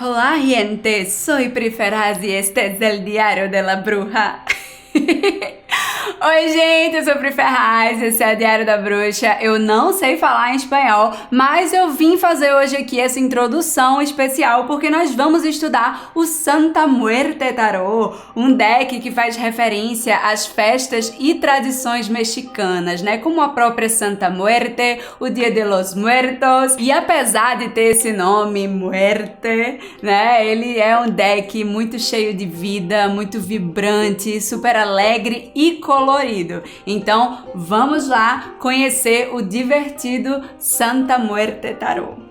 Hola gente, soy Priferaz y este es el diario de la bruja. Oi gente, eu sou Pri Ferraz, esse é o Diário da Bruxa. Eu não sei falar em espanhol, mas eu vim fazer hoje aqui essa introdução especial porque nós vamos estudar o Santa Muerte Tarot, um deck que faz referência às festas e tradições mexicanas, né? Como a própria Santa Muerte, o Dia de los Muertos. E apesar de ter esse nome, Muerte, né? Ele é um deck muito cheio de vida, muito vibrante, super alegre e colorido. Então, vamos lá conhecer o divertido Santa Muerte Tarot.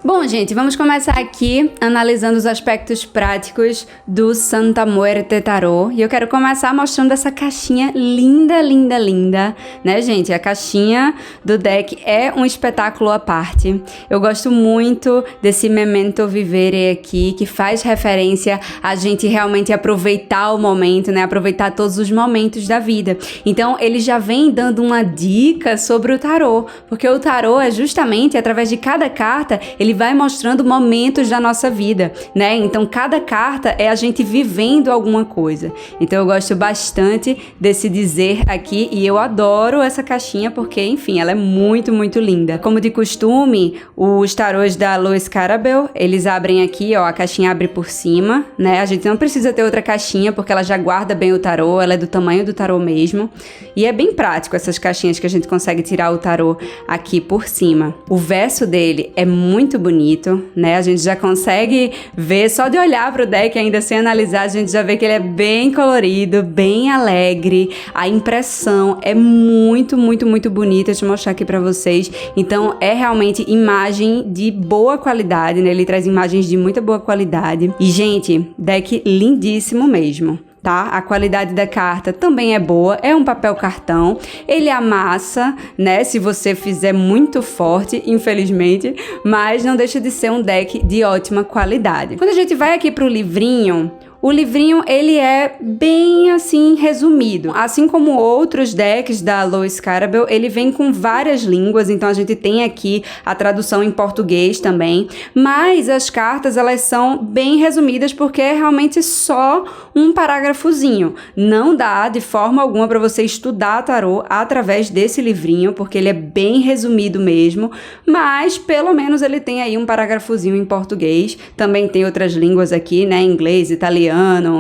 Bom, gente, vamos começar aqui analisando os aspectos práticos do Santa Muerte Tarot. E eu quero começar mostrando essa caixinha linda, linda, linda, né, gente? A caixinha do deck é um espetáculo à parte. Eu gosto muito desse Memento Vivere aqui, que faz referência a gente realmente aproveitar o momento, né? Aproveitar todos os momentos da vida. Então, ele já vem dando uma dica sobre o tarô, porque o tarô é justamente, através de cada carta, ele vai mostrando momentos da nossa vida, né? Então, cada carta é a gente vivendo alguma coisa. Então, eu gosto bastante desse dizer aqui e eu adoro essa caixinha porque, enfim, ela é muito, muito linda. Como de costume, os tarôs da Lois Carabel, eles abrem aqui, ó, a caixinha abre por cima, né? A gente não precisa ter outra caixinha porque ela já guarda bem o tarô, ela é do tamanho do tarô mesmo. E é bem prático essas caixinhas que a gente consegue tirar o tarô aqui por cima. O verso dele é muito bonito, né? A gente já consegue ver, só de olhar pro deck ainda sem analisar, a gente já vê que ele é bem colorido, bem alegre. A impressão é muito, muito, muito bonita. Deixa eu mostrar aqui pra vocês. Então, é realmente imagem de boa qualidade, né? Ele traz imagens de muita boa qualidade. E, gente, deck lindíssimo mesmo. Tá? A qualidade da carta também é boa, é um papel cartão, ele amassa, né, se você fizer muito forte, infelizmente, mas não deixa de ser um deck de ótima qualidade. Quando a gente vai aqui pro livrinho, o livrinho, ele é bem, assim, resumido. Assim como outros decks da Lois Carabel, ele vem com várias línguas, então a gente tem aqui a tradução em português também, mas as cartas, elas são bem resumidas porque é realmente só um parágrafozinho. Não dá de forma alguma para você estudar tarô através desse livrinho, porque ele é bem resumido mesmo, mas pelo menos ele tem aí um parágrafozinho em português. Também tem outras línguas aqui, né, inglês, italiano,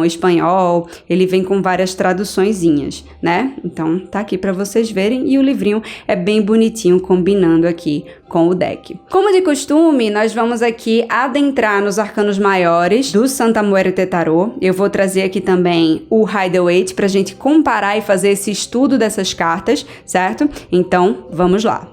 espanhol, ele vem com várias traduçõezinhas, né? Então tá aqui para vocês verem e o livrinho é bem bonitinho combinando aqui com o deck. Como de costume, nós vamos aqui adentrar nos arcanos maiores do Santa Muerte Tarot. Eu vou trazer aqui também o Rider-Waite pra gente comparar e fazer esse estudo dessas cartas, certo? Então, vamos lá.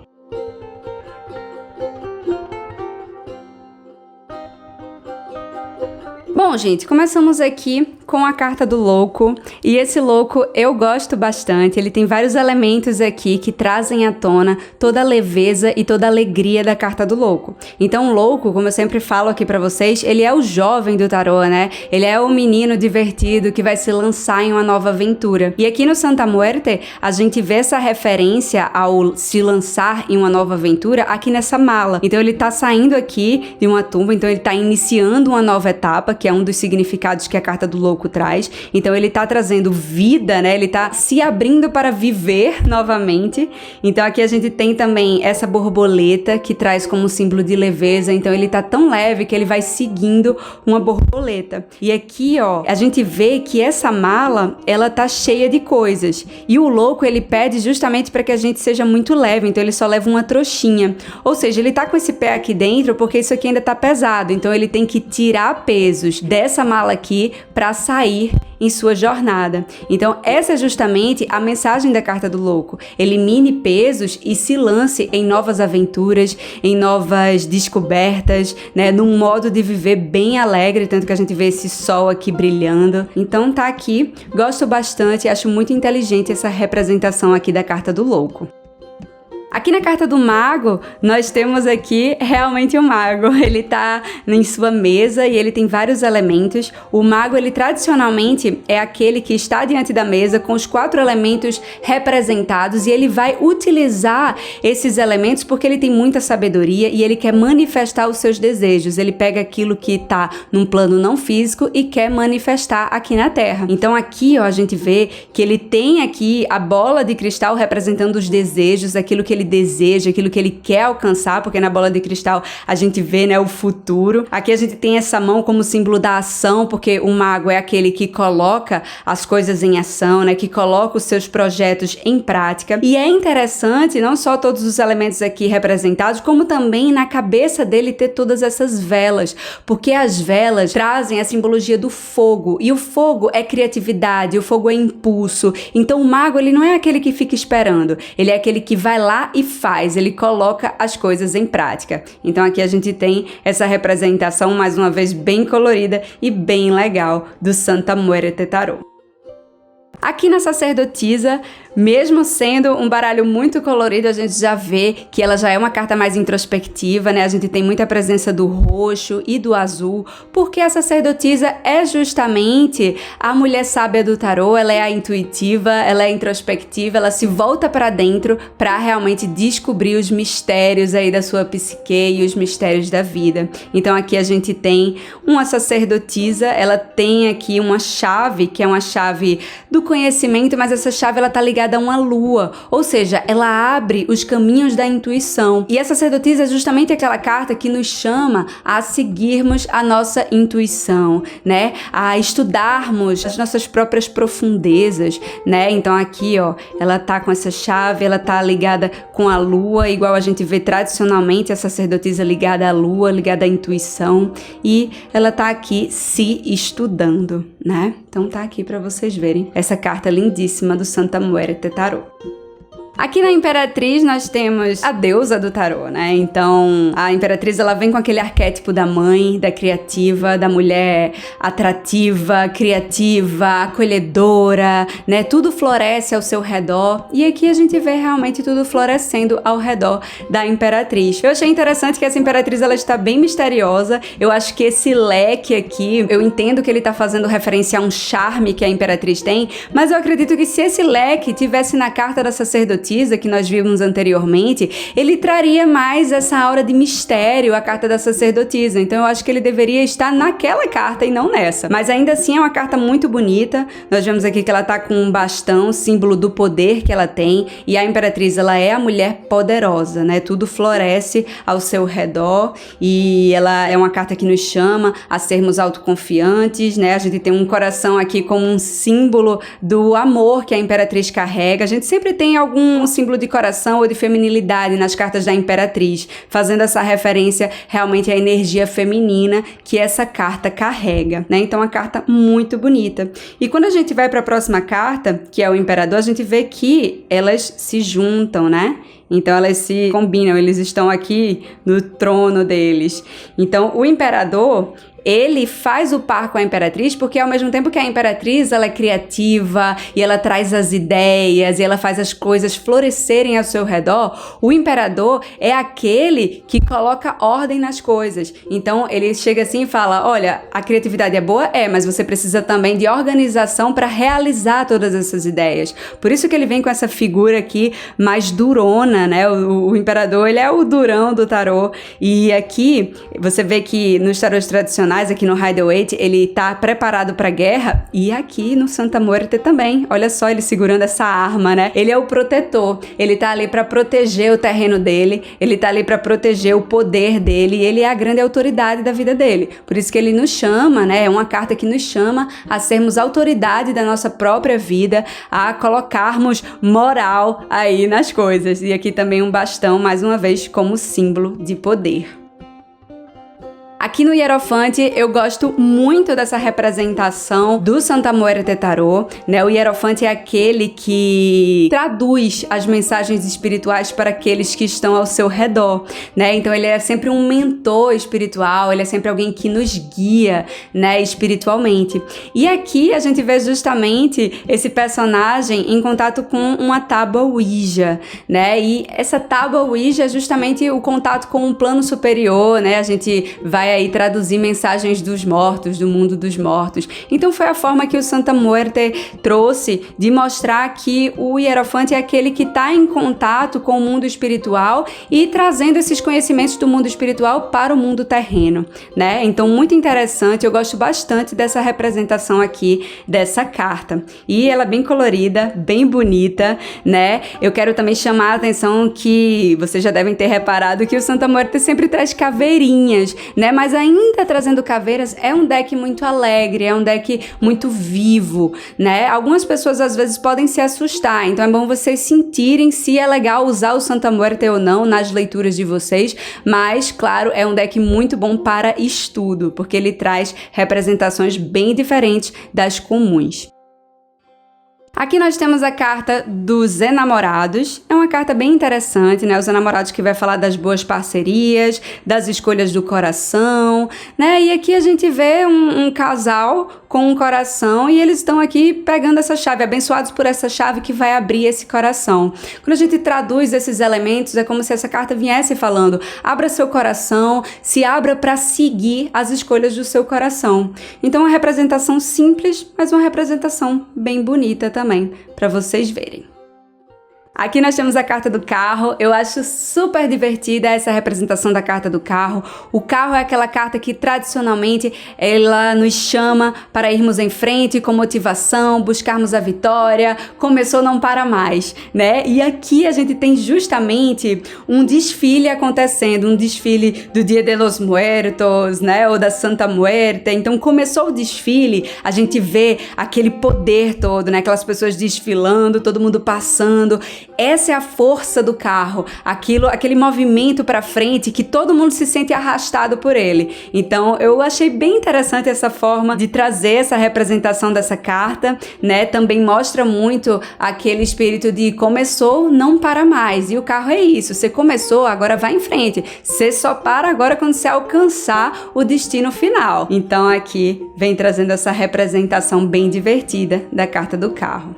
Bom, gente, começamos aqui com a carta do louco, e esse louco eu gosto bastante, ele tem vários elementos aqui que trazem à tona toda a leveza e toda a alegria da carta do louco. Então o louco, como eu sempre falo aqui pra vocês, ele é o jovem do tarô, né? Ele é o menino divertido que vai se lançar em uma nova aventura. E aqui no Santa Muerte, a gente vê essa referência ao se lançar em uma nova aventura aqui nessa mala. Então ele tá saindo aqui de uma tumba, então ele tá iniciando uma nova etapa, que é um dos significados que a carta do louco traz. Então ele tá trazendo vida, né? Ele tá se abrindo para viver novamente. Então aqui a gente tem também essa borboleta que traz como símbolo de leveza. Então ele tá tão leve que ele vai seguindo uma borboleta. E aqui, ó, a gente vê que essa mala, ela tá cheia de coisas. E o louco, ele pede justamente para que a gente seja muito leve. Então ele só leva uma trouxinha. Ou seja, ele tá com esse pé aqui dentro porque isso aqui ainda tá pesado. Então ele tem que tirar pesos dessa mala aqui para sair em sua jornada. Então, essa é justamente a mensagem da carta do louco. Elimine pesos e se lance em novas aventuras, em novas descobertas, né? Num modo de viver bem alegre, tanto que a gente vê esse sol aqui brilhando. Então, tá aqui. Gosto bastante, acho muito inteligente essa representação aqui da carta do louco. Aqui na carta do mago, nós temos aqui realmente o mago. Ele tá em sua mesa e ele tem vários elementos. O mago, ele tradicionalmente é aquele que está diante da mesa com os 4 elementos representados e ele vai utilizar esses elementos porque ele tem muita sabedoria e ele quer manifestar os seus desejos. Ele pega aquilo que tá num plano não físico e quer manifestar aqui na Terra. Então aqui, ó, a gente vê que ele tem aqui a bola de cristal representando os desejos, aquilo que ele deseja, aquilo que ele quer alcançar, porque na bola de cristal a gente vê, né, o futuro. Aqui a gente tem essa mão como símbolo da ação, porque o mago é aquele que coloca as coisas em ação, né, que coloca os seus projetos em prática. E é interessante não só todos os elementos aqui representados, como também na cabeça dele ter todas essas velas, porque as velas trazem a simbologia do fogo, e o fogo é criatividade, o fogo é impulso. Então o mago, ele não é aquele que fica esperando, ele é aquele que vai lá e faz, ele coloca as coisas em prática. Então aqui a gente tem essa representação, mais uma vez, bem colorida e bem legal do Santa Muerte Tarot. Aqui na sacerdotisa, mesmo sendo um baralho muito colorido, a gente já vê que ela já é uma carta mais introspectiva, né? A gente tem muita presença do roxo e do azul, porque a sacerdotisa é justamente a mulher sábia do tarô, ela é a intuitiva, ela é introspectiva, ela se volta para dentro para realmente descobrir os mistérios aí da sua psique e os mistérios da vida. Então aqui a gente tem uma sacerdotisa, ela tem aqui uma chave, que é uma chave do conhecimento, mas essa chave ela tá ligada a uma lua, ou seja, ela abre os caminhos da intuição. E a sacerdotisa é justamente aquela carta que nos chama a seguirmos a nossa intuição, né? A estudarmos as nossas próprias profundezas, né? Então aqui, ó, ela tá com essa chave, ela tá ligada com a lua, igual a gente vê tradicionalmente a sacerdotisa ligada à lua, ligada à intuição, e ela tá aqui se estudando, né? Então tá aqui para vocês verem essa carta lindíssima do Santa Muerte Tarot. Aqui na Imperatriz nós temos a deusa do tarô, né? Então, a Imperatriz, ela vem com aquele arquétipo da mãe, da criativa, da mulher atrativa, criativa, acolhedora, né? Tudo floresce ao seu redor. E aqui a gente vê realmente tudo florescendo ao redor da Imperatriz. Eu achei interessante que essa Imperatriz, ela está bem misteriosa. Eu acho que esse leque aqui, eu entendo que ele tá fazendo referência a um charme que a Imperatriz tem, mas eu acredito que se esse leque tivesse na carta da sacerdotisa, que nós vimos anteriormente, ele traria mais essa aura de mistério, a carta da sacerdotisa. Então eu acho que ele deveria estar naquela carta e não nessa. Mas ainda assim é uma carta muito bonita. Nós vemos aqui que ela tá com um bastão, símbolo do poder que ela tem, e a Imperatriz, ela é a mulher poderosa, né? Tudo floresce ao seu redor e ela é uma carta que nos chama a sermos autoconfiantes, né? A gente tem um coração aqui como um símbolo do amor que a Imperatriz carrega. A gente sempre tem algum símbolo de coração ou de feminilidade nas cartas da Imperatriz, fazendo essa referência realmente à energia feminina que essa carta carrega, né? Então, uma carta muito bonita. E quando a gente vai para a próxima carta, que é o Imperador, a gente vê que elas se juntam, né? Então elas se combinam, eles estão aqui no trono deles. Então o Imperador, ele faz o par com a Imperatriz, porque ao mesmo tempo que a Imperatriz, ela é criativa e ela traz as ideias e ela faz as coisas florescerem ao seu redor, o Imperador é aquele que coloca ordem nas coisas. Então ele chega assim e fala, olha, a criatividade é boa? É, mas você precisa também de organização para realizar todas essas ideias. Por isso que ele vem com essa figura aqui mais durona, né? O Imperador, ele é o durão do tarô. E aqui, você vê que nos tarôs tradicionais, aqui no Rider-Waite, ele tá preparado pra guerra, e aqui no Santa Muerte também. Olha só ele segurando essa arma, né? Ele é o protetor, ele tá ali pra proteger o terreno dele, ele tá ali pra proteger o poder dele, e ele é a grande autoridade da vida dele. Por isso que ele nos chama, né? É uma carta que nos chama a sermos autoridade da nossa própria vida, a colocarmos moral aí nas coisas. E aqui também um bastão, mais uma vez, como símbolo de poder. Aqui no Hierofante, eu gosto muito dessa representação do Santa Muerte Tarot, né? O Hierofante é aquele que traduz as mensagens espirituais para aqueles que estão ao seu redor, né? Então ele é sempre um mentor espiritual, ele é sempre alguém que nos guia, né, espiritualmente. E aqui a gente vê justamente esse personagem em contato com uma tábua Ouija, né? E essa tábua Ouija é justamente o contato com um plano superior, né? A gente vai aí traduzir mensagens dos mortos, do mundo dos mortos. Então foi a forma que o Santa Muerte trouxe de mostrar que o Hierofante é aquele que está em contato com o mundo espiritual e trazendo esses conhecimentos do mundo espiritual para o mundo terreno, né? Então muito interessante, eu gosto bastante dessa representação aqui, dessa carta. E ela é bem colorida, bem bonita, né? Eu quero também chamar a atenção que vocês já devem ter reparado que o Santa Muerte sempre traz caveirinhas, né? Mas ainda trazendo caveiras, é um deck muito alegre, é um deck muito vivo, né? Algumas pessoas às vezes podem se assustar, então é bom vocês sentirem se é legal usar o Santa Muerte ou não nas leituras de vocês, mas, claro, é um deck muito bom para estudo, porque ele traz representações bem diferentes das comuns. Aqui nós temos a carta dos enamorados. É uma carta bem interessante, né? Os enamorados que vai falar das boas parcerias, das escolhas do coração, né? E aqui a gente vê um casal com um coração e eles estão aqui pegando essa chave, abençoados por essa chave que vai abrir esse coração. Quando a gente traduz esses elementos, é como se essa carta viesse falando: abra seu coração, se abra para seguir as escolhas do seu coração. Então, uma representação simples, mas uma representação bem bonita também, para vocês verem. Aqui nós temos a carta do carro. Eu acho super divertida essa representação da carta do carro. O carro é aquela carta que tradicionalmente ela nos chama para irmos em frente com motivação, buscarmos a vitória, começou, não para mais, né? E aqui a gente tem justamente um desfile acontecendo, um desfile do Dia de los Muertos, né? Ou da Santa Muerte. Então começou o desfile, a gente vê aquele poder todo, né? Aquelas pessoas desfilando, todo mundo passando. Essa é a força do carro, aquele movimento para frente que todo mundo se sente arrastado por ele. Então eu achei bem interessante essa forma de trazer essa representação dessa carta, né? Também mostra muito aquele espírito de começou, não para mais. E o carro é isso, você começou, agora vai em frente. Você só para agora quando você alcançar o destino final. Então aqui vem trazendo essa representação bem divertida da carta do carro.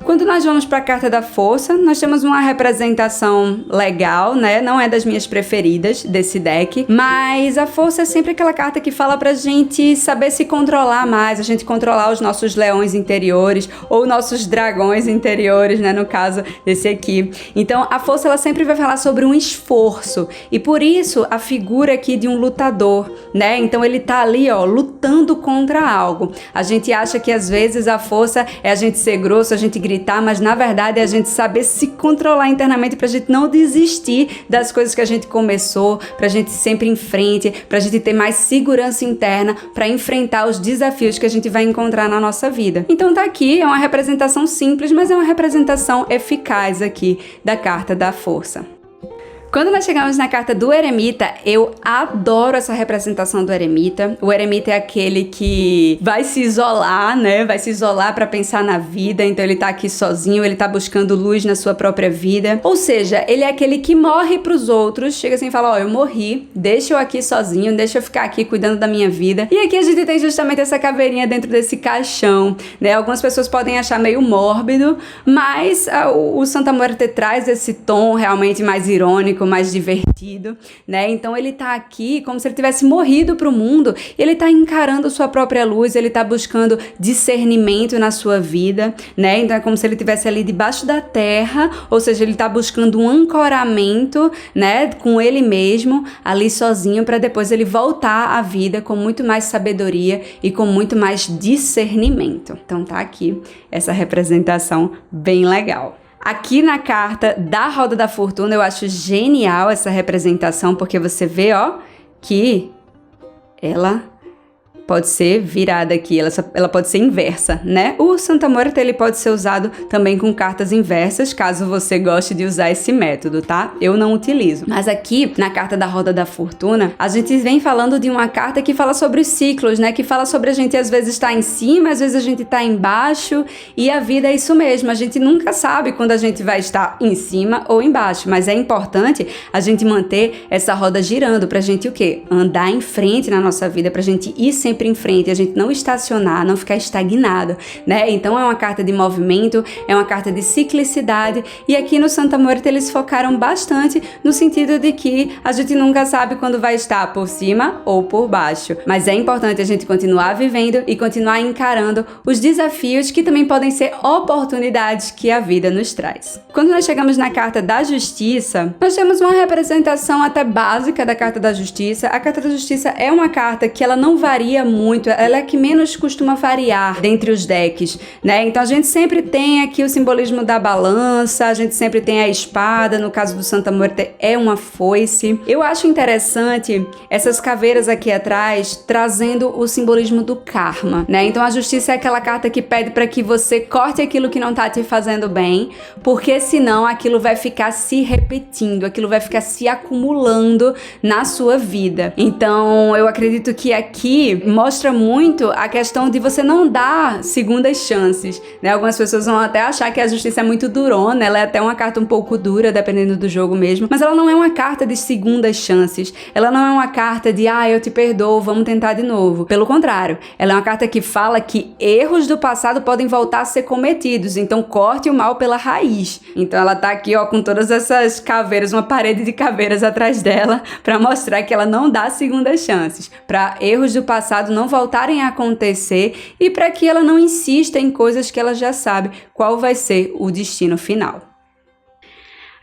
Quando nós vamos para a carta da força, nós temos uma representação legal, né? Não é das minhas preferidas desse deck, mas a força é sempre aquela carta que fala pra gente saber se controlar mais, a gente controlar os nossos leões interiores ou nossos dragões interiores, né? No caso desse aqui. Então, a força ela sempre vai falar sobre um esforço e por isso a figura aqui de um lutador, né? Então, ele tá ali, ó, lutando contra algo. A gente acha que às vezes a força é a gente ser grosso, a gente gritar, mas na verdade é a gente saber se controlar internamente pra gente não desistir das coisas que a gente começou, pra gente sempre ir em frente, pra gente ter mais segurança interna pra enfrentar os desafios que a gente vai encontrar na nossa vida. Então tá aqui, é uma representação simples, mas é uma representação eficaz aqui da carta da força. Quando nós chegamos na carta do eremita, eu adoro essa representação do eremita. O eremita é aquele que vai se isolar, né? Vai se isolar para pensar na vida. Então ele tá aqui sozinho, ele tá buscando luz na sua própria vida. Ou seja, ele é aquele que morre pros outros, chega assim e fala: ó, eu morri, deixa eu aqui sozinho, deixa eu ficar aqui cuidando da minha vida. E aqui a gente tem justamente essa caveirinha dentro desse caixão, né? Algumas pessoas podem achar meio mórbido, mas o Santa Muerte traz esse tom realmente mais irônico, mais divertido, né? Então ele tá aqui como se ele tivesse morrido pro mundo, ele tá encarando sua própria luz, ele tá buscando discernimento na sua vida, né? Então é como se ele tivesse ali debaixo da terra, ou seja, ele tá buscando um ancoramento, né, com ele mesmo, ali sozinho, para depois ele voltar à vida com muito mais sabedoria e com muito mais discernimento. Então tá aqui essa representação bem legal. Aqui na carta da Roda da Fortuna eu acho genial essa representação, porque você vê, ó, que ela pode ser virada aqui, ela pode ser inversa, né? O Santa Muerte, ele pode ser usado também com cartas inversas, caso você goste de usar esse método, tá? Eu não utilizo. Mas aqui, na carta da Roda da Fortuna, a gente vem falando de uma carta que fala sobre os ciclos, né? Que fala sobre a gente às vezes estar em cima, às vezes a gente tá embaixo, e a vida é isso mesmo, a gente nunca sabe quando a gente vai estar em cima ou embaixo, mas é importante a gente manter essa roda girando pra gente o quê? Andar em frente na nossa vida, pra gente ir sempre em frente, a gente não estacionar, não ficar estagnado, né? Então é uma carta de movimento, é uma carta de ciclicidade, e aqui no Santa Muerte eles focaram bastante no sentido de que a gente nunca sabe quando vai estar por cima ou por baixo, mas é importante a gente continuar vivendo e continuar encarando os desafios que também podem ser oportunidades que a vida nos traz. Quando nós chegamos na carta da Justiça, nós temos uma representação até básica da carta da Justiça. A carta da Justiça é uma carta que ela não varia muito, ela é a que menos costuma variar dentre os decks, né? Então a gente sempre tem aqui o simbolismo da balança, a gente sempre tem a espada, no caso do Santa Muerte é uma foice. Eu acho interessante essas caveiras aqui atrás trazendo o simbolismo do karma, né? Então a Justiça é aquela carta que pede para que você corte aquilo que não tá te fazendo bem, porque senão aquilo vai ficar se repetindo, aquilo vai ficar se acumulando na sua vida. Então eu acredito que aqui mostra muito a questão de você não dar segundas chances, né? Algumas pessoas vão até achar que a Justiça é muito durona, ela é até uma carta um pouco dura, dependendo do jogo mesmo, mas ela não é uma carta de segundas chances, ela não é uma carta de, eu te perdoo, vamos tentar de novo. Pelo contrário, ela é uma carta que fala que erros do passado podem voltar a ser cometidos, então corte o mal pela raiz. Então ela tá aqui, ó, com todas essas caveiras, uma parede de caveiras atrás dela, pra mostrar que ela não dá segundas chances, pra erros do passado não voltarem a acontecer e pra que ela não insista em coisas que ela já sabe qual vai ser o destino final.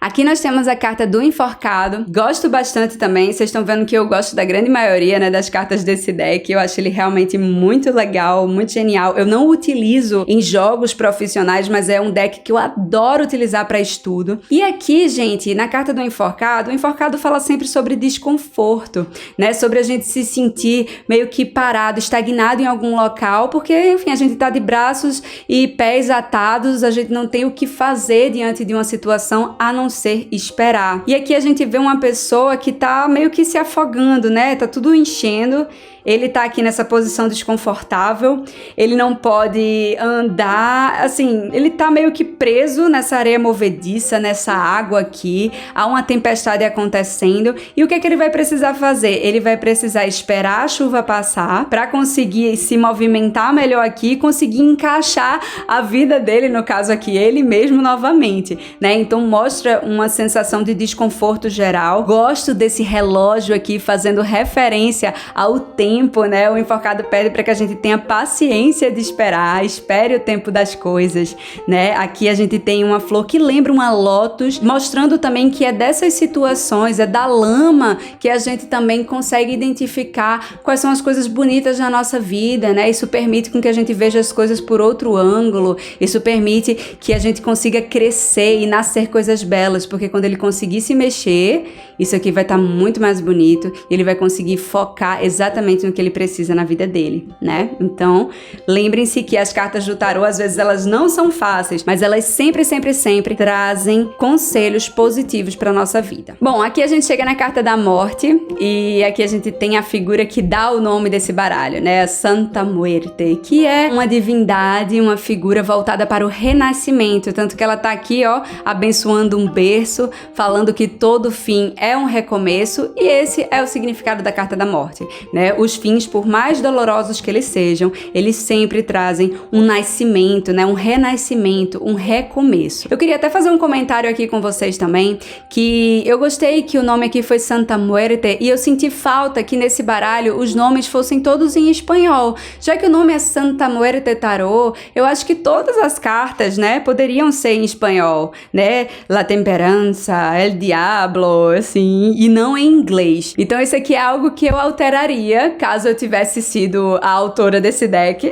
Aqui nós temos a carta do Enforcado. Gosto bastante também, vocês estão vendo que eu gosto da grande maioria, né, das cartas desse deck. Eu acho ele realmente muito legal, muito genial. Eu não o utilizo em jogos profissionais, mas é um deck que eu adoro utilizar para estudo. E aqui, gente, na carta do Enforcado, o Enforcado fala sempre sobre desconforto, né, sobre a gente se sentir meio que parado, estagnado em algum local, porque, enfim, a gente tá de braços e pés atados, a gente não tem o que fazer diante de uma situação a não ser esperar. E aqui a gente vê uma pessoa que tá meio que se afogando, né? Tá tudo enchendo. Ele tá aqui nessa posição desconfortável, ele não pode andar, assim, ele tá meio que preso nessa areia movediça, nessa água aqui, há uma tempestade acontecendo, e o que é que ele vai precisar fazer? Ele vai precisar esperar a chuva passar para conseguir se movimentar melhor aqui, conseguir encaixar a vida dele, no caso aqui, ele mesmo novamente, né? Então mostra uma sensação de desconforto geral. Gosto desse relógio aqui fazendo referência ao tempo, né? O Enforcado pede para que a gente tenha paciência de esperar, espere o tempo das coisas, né? Aqui a gente tem uma flor que lembra uma lótus, mostrando também que é dessas situações, é da lama que a gente também consegue identificar quais são as coisas bonitas na nossa vida, né? Isso permite com que a gente veja as coisas por outro ângulo, isso permite que a gente consiga crescer e nascer coisas belas, porque quando ele conseguir se mexer, isso aqui vai estar muito mais bonito e ele vai conseguir focar exatamente no que ele precisa na vida dele, né? Então, lembrem-se que as cartas do tarô, às vezes, elas não são fáceis, mas elas sempre trazem conselhos positivos para nossa vida. Bom, aqui a gente chega na carta da morte e aqui a gente tem a figura que dá o nome desse baralho, né? A Santa Muerte, que é uma divindade, uma figura voltada para o renascimento, tanto que ela tá aqui, ó, abençoando um berço, falando que todo fim é um recomeço, e esse é o significado da carta da morte, né? Os fins, por mais dolorosos que eles sejam, eles sempre trazem um nascimento, né? Um renascimento, um recomeço. Eu queria até fazer um comentário aqui com vocês também, que eu gostei que o nome aqui foi Santa Muerte, e eu senti falta que nesse baralho os nomes fossem todos em espanhol. Já que o nome é Santa Muerte Tarot, eu acho que todas as cartas, né, poderiam ser em espanhol, né? La Temperança, El Diablo, assim, e não em inglês. Então isso aqui é algo que eu alteraria caso eu tivesse sido a autora desse deck.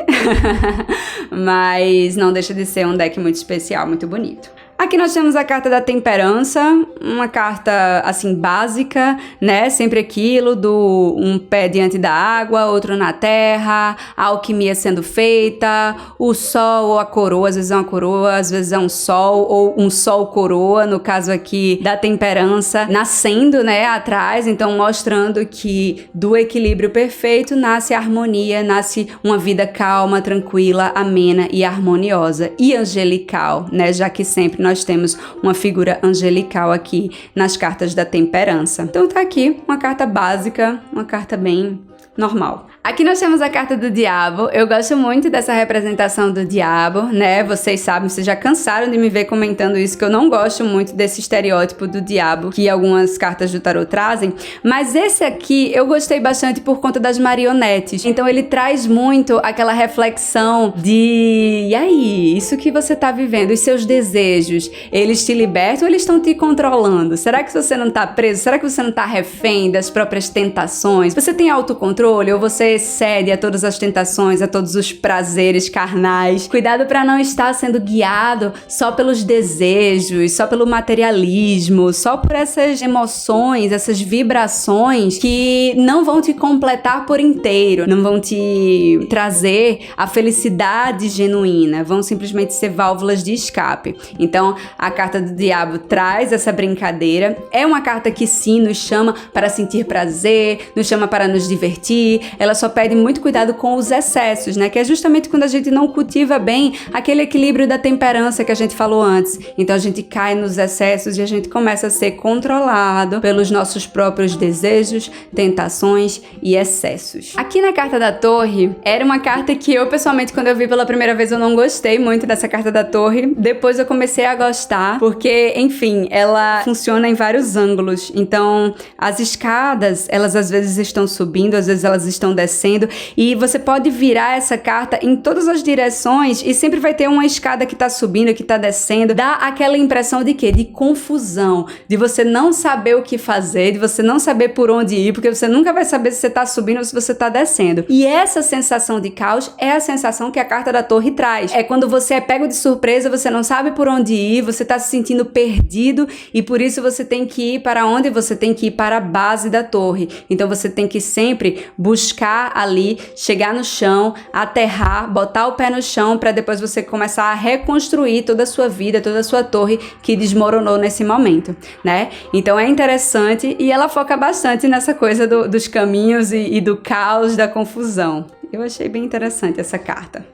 Mas não deixa de ser um deck muito especial, muito bonito. Aqui nós temos a carta da temperança, uma carta assim básica, né? Sempre aquilo do um pé diante da água, outro na terra, a alquimia sendo feita, o sol ou a coroa, às vezes é uma coroa, às vezes é um sol ou um sol coroa, no caso aqui da temperança, nascendo, né, atrás, então mostrando que do equilíbrio perfeito nasce a harmonia, nasce uma vida calma, tranquila, amena e harmoniosa e angelical, né? Já que sempre nós temos uma figura angelical aqui nas cartas da temperança. Então tá aqui uma carta básica, uma carta bem normal. Aqui nós temos a carta do diabo. Eu gosto muito dessa representação do diabo, né? Vocês sabem, vocês já cansaram de me ver comentando isso, que eu não gosto muito desse estereótipo do diabo que algumas cartas do tarot trazem, mas esse aqui eu gostei bastante por conta das marionetes. Então ele traz muito aquela reflexão de, e aí, isso que você tá vivendo, os seus desejos, eles te libertam ou eles estão te controlando? Será que você não tá preso? Será que você não tá refém das próprias tentações? Você tem autocontrole ou você cede a todas as tentações, a todos os prazeres carnais? Cuidado para não estar sendo guiado só pelos desejos, só pelo materialismo, só por essas emoções, essas vibrações que não vão te completar por inteiro, não vão te trazer a felicidade genuína, vão simplesmente ser válvulas de escape. Então, a carta do diabo traz essa brincadeira. É uma carta que sim nos chama para sentir prazer, nos chama para nos divertir. Ela só pede muito cuidado com os excessos, né? Que é justamente quando a gente não cultiva bem aquele equilíbrio da temperança que a gente falou antes. Então a gente cai nos excessos e a gente começa a ser controlado pelos nossos próprios desejos, tentações e excessos. Aqui na carta da torre, era uma carta que eu pessoalmente, quando eu vi pela primeira vez, eu não gostei muito dessa carta da torre. Depois eu comecei a gostar, porque, enfim, ela funciona em vários ângulos. Então, as escadas, elas às vezes estão subindo, às vezes elas estão descendo, e você pode virar essa carta em todas as direções e sempre vai ter uma escada que tá subindo, que tá descendo. Dá aquela impressão de quê? De confusão, de você não saber o que fazer, de você não saber por onde ir, porque você nunca vai saber se você tá subindo ou se você tá descendo. E essa sensação de caos é a sensação que a carta da torre traz. É quando você é pego de surpresa, você não sabe por onde ir, você tá se sentindo perdido e por isso você tem que ir para onde? Você tem que ir para a base da torre. Então você tem que sempre buscar ali, chegar no chão, aterrar, botar o pé no chão para depois você começar a reconstruir toda a sua vida, toda a sua torre que desmoronou nesse momento, né? Então é interessante e ela foca bastante nessa coisa dos caminhos e do caos, da confusão. Eu achei bem interessante essa carta.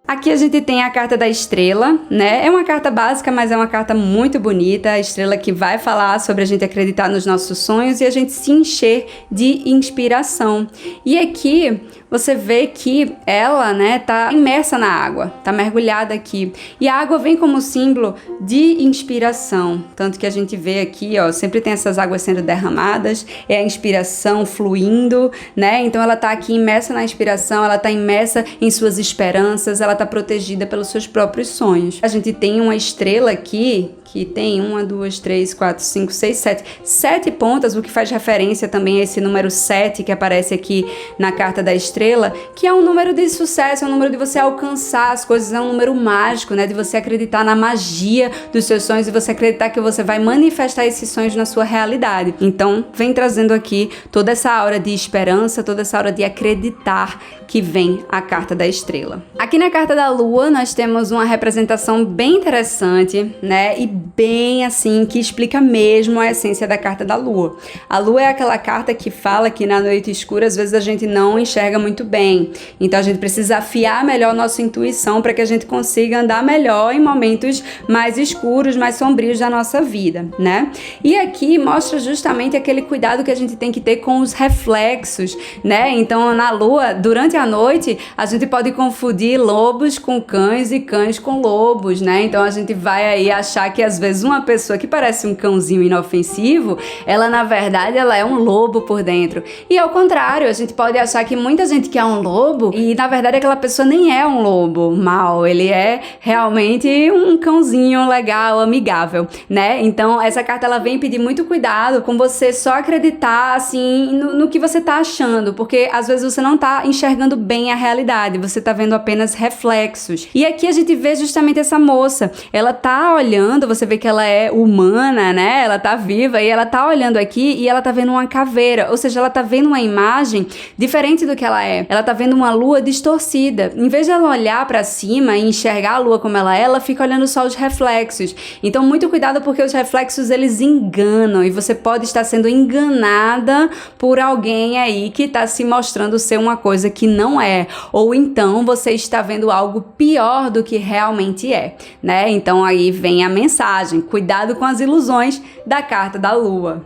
Aqui a gente tem a carta da estrela, né? É uma carta básica, mas é uma carta muito bonita. A estrela que vai falar sobre a gente acreditar nos nossos sonhos e a gente se encher de inspiração. E aqui você vê que ela, né, tá imersa na água, tá mergulhada aqui. E a água vem como símbolo de inspiração. Tanto que a gente vê aqui, ó, sempre tem essas águas sendo derramadas, é a inspiração fluindo, né? Então ela tá aqui imersa na inspiração, ela tá imersa em suas esperanças, ela tá protegida pelos seus próprios sonhos. A gente tem uma estrela aqui que tem 1, 2, 3, 4, 5, 6, 7. 7 pontas, o que faz referência também a esse número 7 que aparece aqui na carta da estrela, que é um número de sucesso, é um número de você alcançar as coisas, é um número mágico, né? De você acreditar na magia dos seus sonhos e você acreditar que você vai manifestar esses sonhos na sua realidade. Então, vem trazendo aqui toda essa aura de esperança, toda essa aura de acreditar que vem a carta da estrela. Aqui na carta da lua, nós temos uma representação bem interessante, né? E bem assim, que explica mesmo a essência da carta da lua. A lua é aquela carta que fala que na noite escura, às vezes a gente não enxerga muito bem. Então a gente precisa afiar melhor nossa intuição para que a gente consiga andar melhor em momentos mais escuros, mais sombrios da nossa vida, né? E aqui mostra justamente aquele cuidado que a gente tem que ter com os reflexos, né? Então na lua, durante a noite, a gente pode confundir lobos com cães e cães com lobos, né? Então a gente vai aí achar que às às vezes uma pessoa que parece um cãozinho inofensivo, ela na verdade ela é um lobo por dentro. E ao contrário, a gente pode achar que muita gente quer um lobo e na verdade aquela pessoa nem é um lobo mau, ele é realmente um cãozinho legal, amigável, né? Então essa carta ela vem pedir muito cuidado com você só acreditar assim no que você tá achando, porque às vezes você não tá enxergando bem a realidade, você tá vendo apenas reflexos. E aqui a gente vê justamente essa moça, ela tá olhando, você vê que ela é humana, né? Ela tá viva e ela tá olhando aqui e ela tá vendo uma caveira, ou seja, ela tá vendo uma imagem diferente do que ela é. Ela tá vendo uma lua distorcida. Em vez de ela olhar pra cima e enxergar a lua como ela fica olhando só os reflexos. Então muito cuidado porque os reflexos eles enganam e você pode estar sendo enganada por alguém aí que tá se mostrando ser uma coisa que não é, ou então você está vendo algo pior do que realmente é, né? Então aí vem a mensagem, cuidado com as ilusões da carta da lua.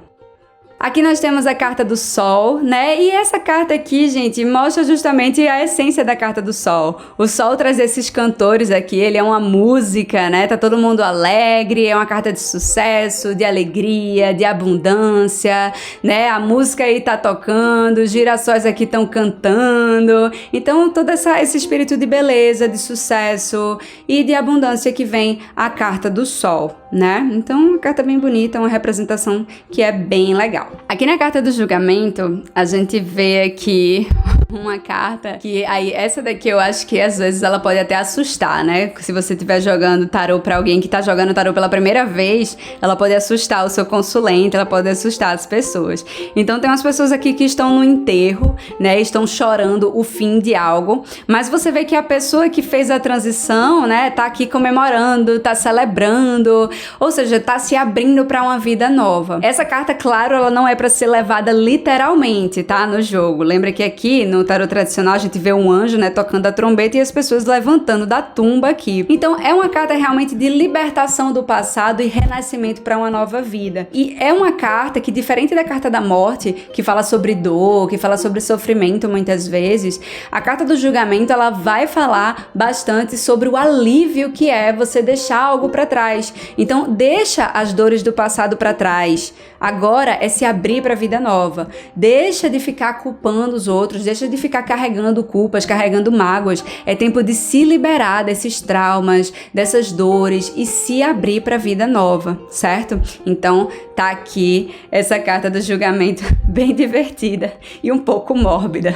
Aqui nós temos a carta do Sol, né? E essa carta aqui, gente, mostra justamente a essência da carta do Sol. O Sol traz esses cantores aqui, ele é uma música, né? Tá todo mundo alegre, é uma carta de sucesso, de alegria, de abundância, né? A música aí tá tocando, os girassóis aqui estão cantando. Então, todo esse espírito de beleza, de sucesso e de abundância que vem a carta do Sol, né? Então, uma carta bem bonita, uma representação que é bem legal. Aqui na carta do julgamento, a gente vê aqui uma carta que aí essa daqui eu acho que às vezes ela pode até assustar, né? Se você estiver jogando tarô pra alguém que tá jogando tarô pela primeira vez, ela pode assustar o seu consulente, ela pode assustar as pessoas. Então tem umas pessoas aqui que estão no enterro, né? Estão chorando o fim de algo, mas você vê que a pessoa que fez a transição, né, tá aqui comemorando, tá celebrando, ou seja, tá se abrindo pra uma vida nova. Essa carta, claro, ela não é para ser levada literalmente, tá? No jogo. Lembra que aqui no tarô tradicional a gente vê um anjo, né, tocando a trombeta e as pessoas levantando da tumba aqui. Então é uma carta realmente de libertação do passado e renascimento para uma nova vida. E é uma carta que, diferente da carta da morte, que fala sobre dor, que fala sobre sofrimento muitas vezes, a carta do julgamento ela vai falar bastante sobre o alívio que é você deixar algo para trás. Então deixa as dores do passado para trás. Agora é se abrir para a vida nova. Deixa de ficar culpando os outros, deixa de ficar carregando culpas, carregando mágoas. É tempo de se liberar desses traumas, dessas dores e se abrir para a vida nova, certo? Então, tá aqui essa carta do julgamento bem divertida e um pouco mórbida.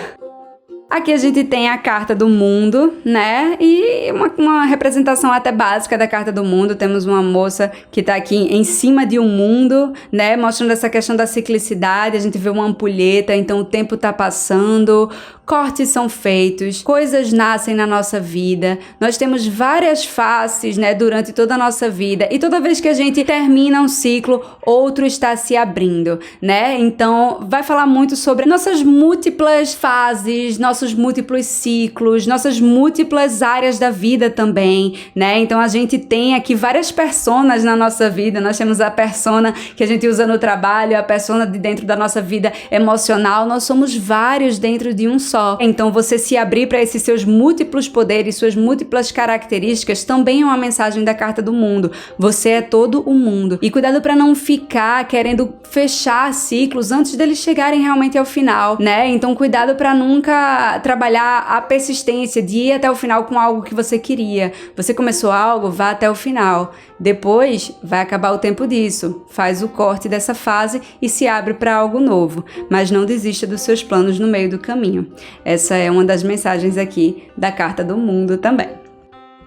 Aqui a gente tem a carta do mundo, né? E uma representação até básica da carta do mundo. Temos uma moça que tá aqui em cima de um mundo, né? Mostrando essa questão da ciclicidade. A gente vê uma ampulheta, então o tempo tá passando, cortes são feitos, coisas nascem na nossa vida. Nós temos várias faces, né? Durante toda a nossa vida. E toda vez que a gente termina um ciclo, outro está se abrindo, né? Então, vai falar muito sobre nossas múltiplas fases, nossos múltiplos ciclos, nossas múltiplas áreas da vida também, né? Então a gente tem aqui várias personas na nossa vida. Nós temos a persona que a gente usa no trabalho, a persona de dentro da nossa vida emocional. Nós somos vários dentro de um só. Então você se abrir para esses seus múltiplos poderes, suas múltiplas características, também é uma mensagem da carta do mundo. Você é todo o mundo. E cuidado para não ficar querendo fechar ciclos antes deles chegarem realmente ao final, né? Então cuidado para nunca trabalhar a persistência de ir até o final com algo que você queria. Você começou algo, vá até o final. Depois vai acabar o tempo disso. Faz o corte dessa fase e se abre para algo novo. Mas não desista dos seus planos no meio do caminho. Essa é uma das mensagens aqui da carta do mundo também.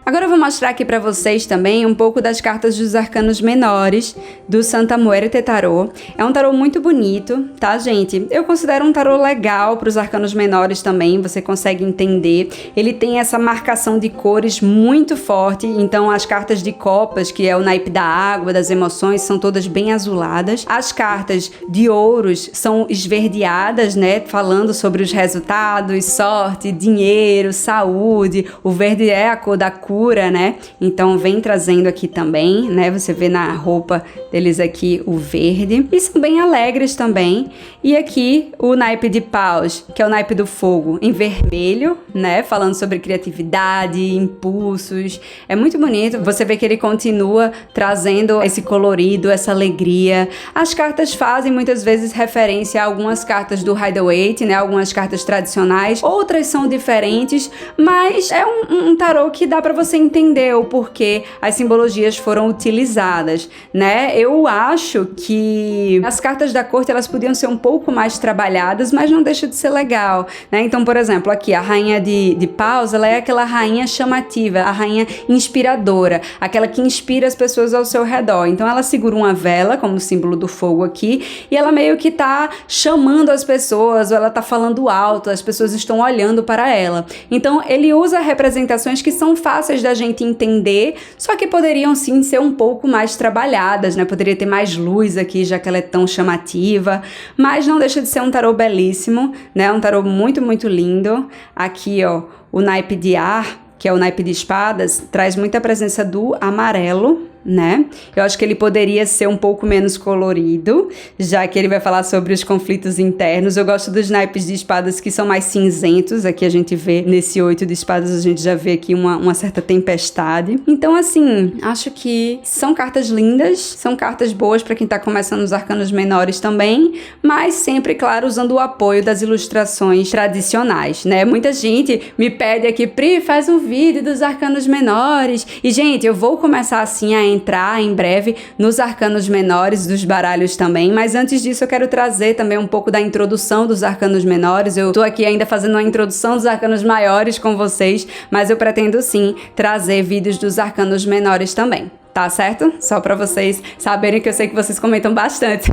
Agora eu vou mostrar aqui para vocês também um pouco das cartas dos arcanos menores do Santa Muerte Tarô. É um tarô muito bonito, tá, gente? Eu considero um tarô legal para os arcanos menores também, você consegue entender. Ele tem essa marcação de cores muito forte, então as cartas de copas, que é o naipe da água, das emoções, são todas bem azuladas. As cartas de ouros são esverdeadas, né, falando sobre os resultados, sorte, dinheiro, saúde. O verde é a cor da cura, cura, né? Então vem trazendo aqui também, né? Você vê na roupa deles aqui o verde. E são bem alegres também. E aqui o naipe de paus, que é o naipe do fogo, em vermelho, né? Falando sobre criatividade, impulsos. É muito bonito. Você vê que ele continua trazendo esse colorido, essa alegria. As cartas fazem muitas vezes referência a algumas cartas do Rider-Waite, né? Algumas cartas tradicionais. Outras são diferentes, mas é um tarô que dá pra você entender o porquê as simbologias foram utilizadas, né? Eu acho que as cartas da corte, elas podiam ser um pouco mais trabalhadas, mas não deixa de ser legal, né? Então, por exemplo, aqui a rainha de paus, ela é aquela rainha chamativa, a rainha inspiradora, aquela que inspira as pessoas ao seu redor. Então ela segura uma vela como símbolo do fogo aqui e ela meio que tá chamando as pessoas, ou ela tá falando alto, as pessoas estão olhando para ela. Então ele usa representações que são fáceis da gente entender, só que poderiam sim ser um pouco mais trabalhadas, né? Poderia ter mais luz aqui, já que ela é tão chamativa, mas não deixa de ser um tarô belíssimo, né? Um tarô muito, muito lindo. Aqui, ó, o naipe de ar, que é o naipe de espadas, traz muita presença do amarelo, né? Eu acho que ele poderia ser um pouco menos colorido, já que ele vai falar sobre os conflitos internos. Eu gosto dos naipes de espadas que são mais cinzentos. Aqui a gente vê, nesse 8 de espadas, a gente já vê aqui uma certa tempestade. Então, assim, acho que são cartas lindas, são cartas boas para quem tá começando os arcanos menores também, mas sempre, claro, usando o apoio das ilustrações tradicionais, né? Muita gente me pede aqui, Pri, faz um vídeo dos arcanos menores. E, gente, eu vou começar assim a entrar em breve nos arcanos menores dos baralhos também, mas antes disso eu quero trazer também um pouco da introdução dos arcanos menores. Eu tô aqui ainda fazendo uma introdução dos arcanos maiores com vocês, mas eu pretendo sim trazer vídeos dos arcanos menores também. Tá certo? Só pra vocês saberem que eu sei que vocês comentam bastante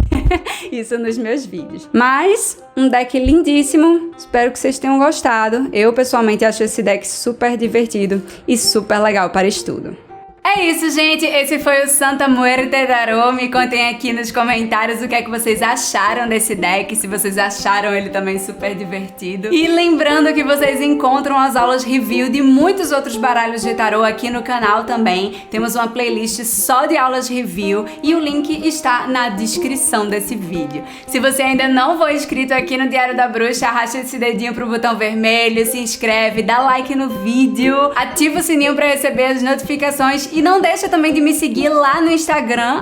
isso nos meus vídeos. Mas, um deck lindíssimo. Espero que vocês tenham gostado. Eu, pessoalmente, acho esse deck super divertido e super legal para estudo. É isso, gente. Esse foi o Santa Muerte Tarot. Me contem aqui nos comentários o que é que vocês acharam desse deck, se vocês acharam ele também super divertido. E lembrando que vocês encontram as aulas review de muitos outros baralhos de tarot aqui no canal também. Temos uma playlist só de aulas review e o link está na descrição desse vídeo. Se você ainda não for inscrito aqui no Diário da Bruxa, arrasta esse dedinho pro botão vermelho, se inscreve, dá like no vídeo, ativa o sininho para receber as notificações e não deixa também de me seguir lá no Instagram,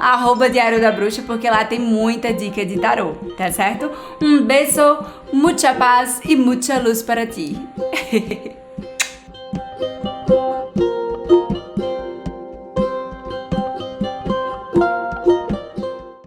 @Diário da Bruxa, porque lá tem muita dica de tarô, tá certo? Um beijo, muita paz e muita luz para ti.